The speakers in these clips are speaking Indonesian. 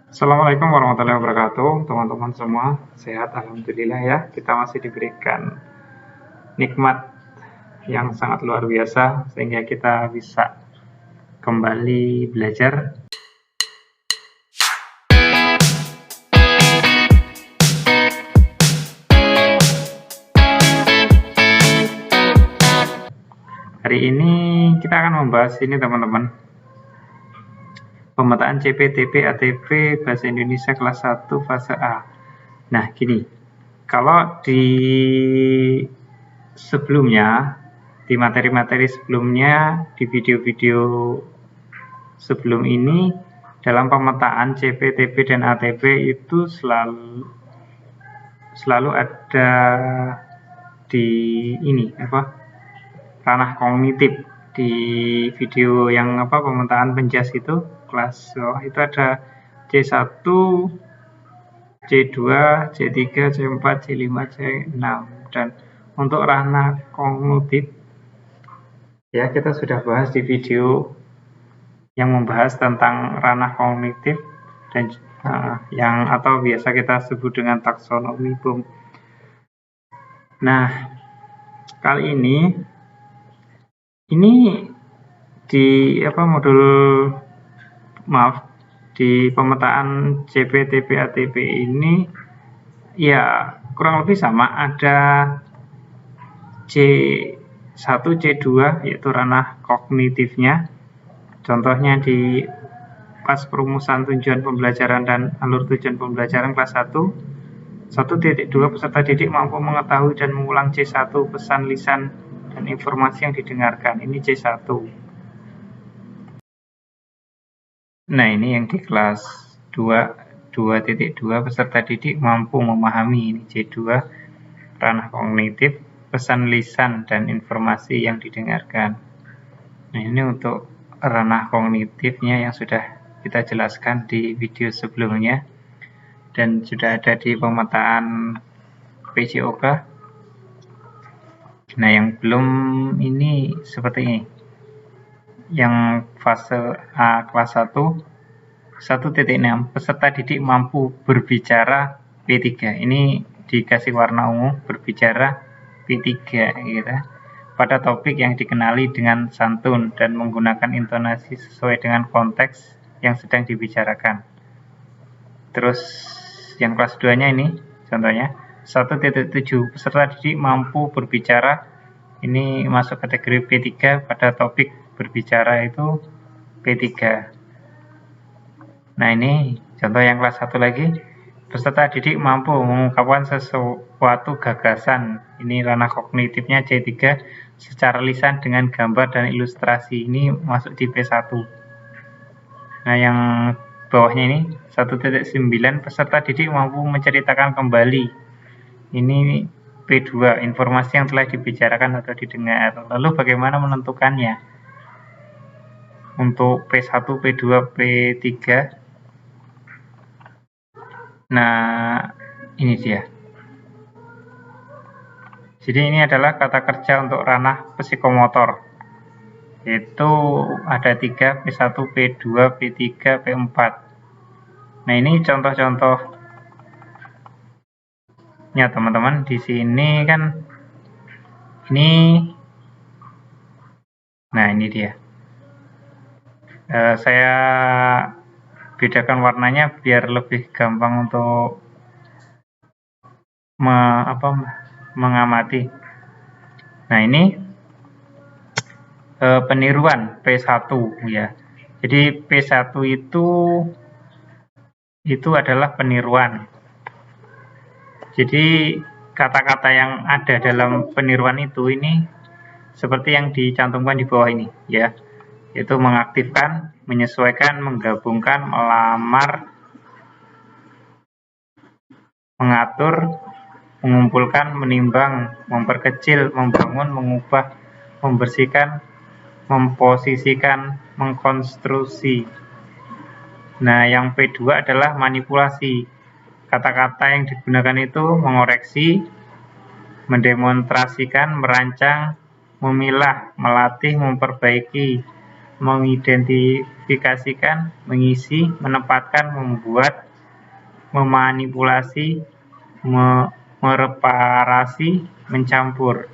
Assalamualaikum warahmatullahi wabarakatuh, teman-teman semua. Sehat alhamdulillah ya. Kita masih diberikan nikmat yang sangat luar biasa sehingga kita bisa kembali belajar. Hari ini kita akan membahas ini teman-teman, pemetaan CP, TP, ATP Bahasa Indonesia kelas 1 fase A. Nah gini, kalau di sebelumnya, di materi-materi sebelumnya, di video-video sebelum ini, dalam pemetaan CP, TP, dan ATP itu selalu ada di ini ranah kognitif. Di video yang pemetaan penjas itu kelas itu ada C1, C2, C3, C4, C5, C6, dan untuk ranah kognitif ya kita sudah bahas di video yang membahas tentang ranah kognitif dan yang atau biasa kita sebut dengan taksonomi Bloom. Nah, kali ini di di pemetaan CP, TP, ATP ini ya kurang lebih sama, ada C1, C2 yaitu ranah kognitifnya. Contohnya di pas perumusan tujuan pembelajaran dan alur tujuan pembelajaran kelas 1, 1.2 peserta didik mampu mengetahui dan mengulang C1 pesan lisan dan informasi yang didengarkan. Ini C1. Nah, ini yang di kelas 2.2 peserta didik mampu memahami. Ini C2, ranah kognitif, pesan lisan dan informasi yang didengarkan. Nah, ini untuk ranah kognitifnya yang sudah kita jelaskan di video sebelumnya dan sudah ada di pemetaan PJOK. Nah, yang belum ini seperti ini. Yang fase A kelas 1, 1.6 peserta didik mampu berbicara P3. Ini dikasih warna ungu, berbicara P3 gitu. Pada topik yang dikenali dengan santun dan menggunakan intonasi sesuai dengan konteks yang sedang dibicarakan. Terus yang kelas 2-nya ini contohnya 1.7 peserta didik mampu berbicara, ini masuk kategori P3 pada topik berbicara itu P3. Nah, ini contoh yang kelas 1 lagi, peserta didik mampu mengungkapkan sesuatu gagasan, ini ranah kognitifnya C3 secara lisan dengan gambar dan ilustrasi, ini masuk di P1. Nah, yang bawahnya ini 1.9 peserta didik mampu menceritakan kembali, ini P2, informasi yang telah dibicarakan atau didengar. Lalu bagaimana menentukannya? Untuk P1, P2, P3. Nah, ini dia. Jadi ini adalah kata kerja untuk ranah psikomotor. Yaitu ada 3, P1, P2, P3, P4. Nah, ini contoh-contohnya teman-teman. Di sini kan nah ini dia. Saya bedakan warnanya biar lebih gampang untuk mengamati. Nah, ini peniruan P1 ya. Jadi P1 itu adalah peniruan. Jadi kata-kata yang ada dalam peniruan itu ini seperti yang dicantumkan di bawah ini ya. Yaitu mengaktifkan, menyesuaikan, menggabungkan, melamar, mengatur, mengumpulkan, menimbang, memperkecil, membangun, mengubah, membersihkan, memposisikan, mengkonstruksi. Nah, yang P2 adalah manipulasi. Kata-kata yang digunakan itu mengoreksi, mendemonstrasikan, merancang, memilah, melatih, memperbaiki, mengidentifikasikan, mengisi, menempatkan, membuat, memanipulasi, mereparasi, mencampur.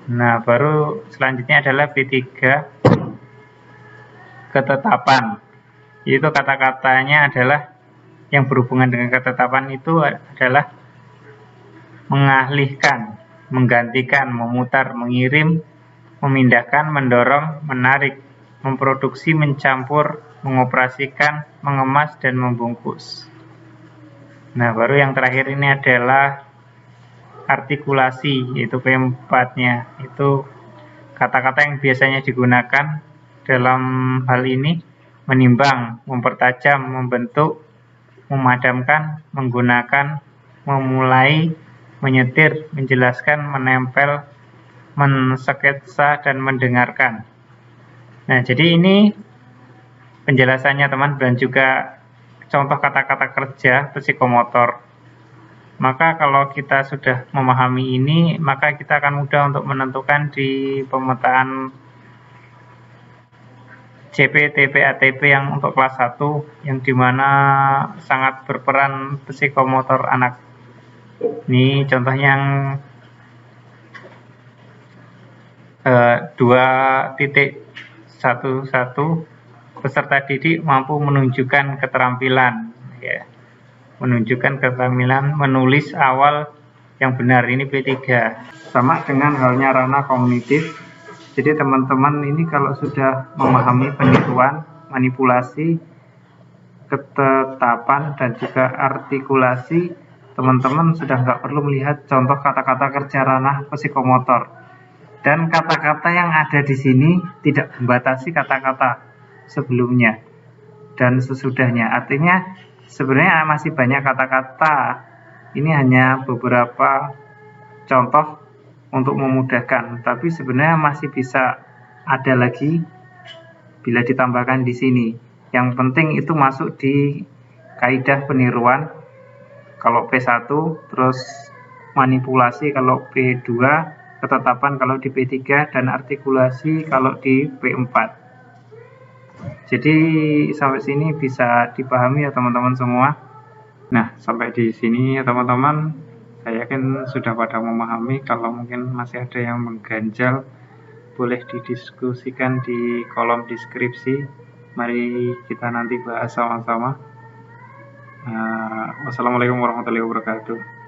Nah, baru selanjutnya adalah P3, ketetapan. Itu kata-katanya adalah yang berhubungan dengan ketetapan itu adalah mengalihkan, menggantikan, memutar, mengirim, memindahkan, mendorong, menarik, memproduksi, mencampur, mengoperasikan, mengemas, dan membungkus. Nah, baru yang terakhir ini adalah artikulasi, yaitu P4-nya. Itu kata-kata yang biasanya digunakan dalam hal ini: menimbang, mempertajam, membentuk, memadamkan, menggunakan, memulai, menyetir, menjelaskan, menempel, mensketsa, dan mendengarkan. Nah, jadi ini penjelasannya teman, dan juga contoh kata-kata kerja psikomotor. Maka kalau kita sudah memahami ini, maka kita akan mudah untuk menentukan di pemetaan CP, TP, ATP yang untuk kelas 1, yang dimana sangat berperan psikomotor anak. Ini contohnya yang 2.11, peserta didik mampu menunjukkan keterampilan, ya, menunjukkan keterampilan menulis awal yang benar. Ini P3. Sama dengan halnya ranah kognitif. Jadi teman-teman ini kalau sudah memahami peniruan, manipulasi, ketetapan, dan juga artikulasi, teman-teman sudah nggak perlu melihat contoh kata-kata kerja ranah psikomotor. Dan kata-kata yang ada di sini tidak membatasi kata-kata sebelumnya dan sesudahnya. Artinya sebenarnya masih banyak kata-kata. Ini hanya beberapa contoh untuk memudahkan, tapi sebenarnya masih bisa ada lagi bila ditambahkan di sini. Yang penting itu masuk di kaidah peniruan kalau P1, terus manipulasi kalau P2, ketetapan kalau di P3, dan artikulasi kalau di P4. Jadi sampai sini bisa dipahami ya teman-teman semua. Nah, sampai di sini ya teman-teman, saya yakin sudah pada memahami. Kalau mungkin masih ada yang mengganjal, boleh didiskusikan di kolom deskripsi. Mari kita nanti bahas sama-sama. Wassalamualaikum warahmatullahi wabarakatuh.